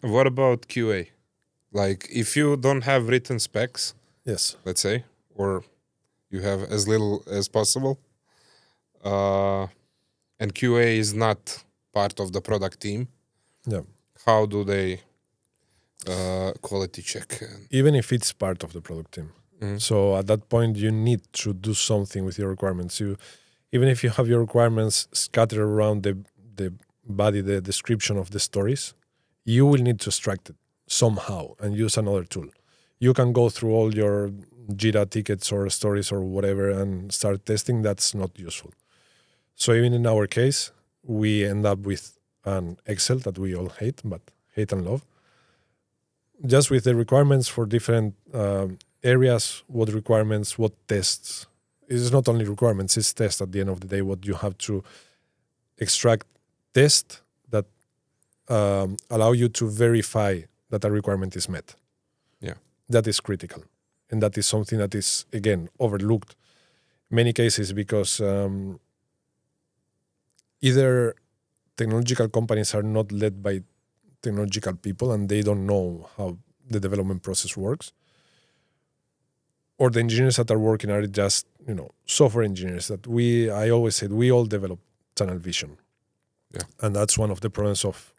What about QA? Like, if you don't have written specs, Yes. let's say, or you have as little as possible, and QA is not part of the product team, Yeah. how do they quality check? Even if it's part of the product team. Mhm. So at that point, you need to do something with your requirements. Even if you have your requirements scattered around the body, the description of the stories, you will need to extract it somehow and use another tool. You can go through all your Jira tickets or stories or whatever and start testing. That's not useful. So even in our case, we end up with an Excel that we all hate, but hate and love. Just with the requirements for different areas, what requirements, what tests. It's not only requirements, it's tests at the end of the day, what you have to extract tests that allow you to verify that a requirement is met. Yeah. That is critical. And that is something that is, again, overlooked in many cases because either technological companies are not led by technological people and they don't know how the development process works, or the engineers that are working are just, software engineers that I always said, we all develop tunnel vision. Yeah. And that's one of the problems of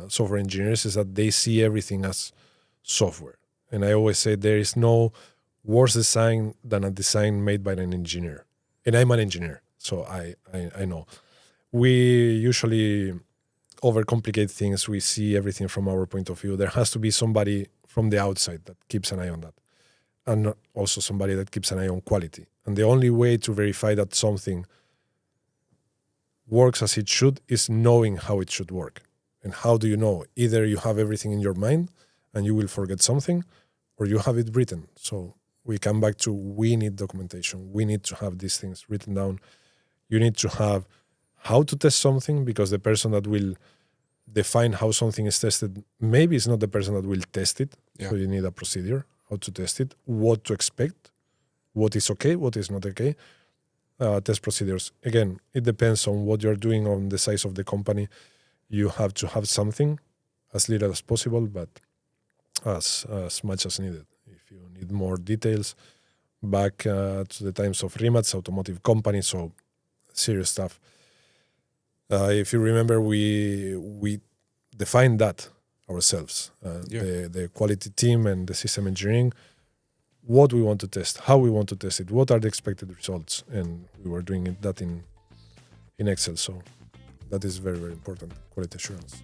software engineers is that they see everything as software. And I always say there is no worse design than a design made by an engineer. And I'm an engineer, so I know. We usually overcomplicate things. We see everything from our point of view. There has to be somebody from the outside that keeps an eye on that. And also somebody that keeps an eye on quality. And the only way to verify that something works as it should is knowing how it should work. And how do you know? Either you have everything in your mind and you will forget something, or you have it written. So we come back to we need documentation. We need to have these things written down. You need to have how to test something, because the person that will define how something is tested maybe is not the person that will test it. Yeah. So you need a procedure, how to test it, what to expect, what is okay, what is not okay. Test procedures. Again, it depends on what you're doing, on the size of the company. You have to have something as little as possible, but as much as needed. If you need more details, back to the times of Rimac, automotive company, so serious stuff. If you remember, we defined that ourselves, the quality team and the system engineering, what we want to test, how we want to test it, what are the expected results, and we were doing that in Excel. So that is very, very important, quality assurance.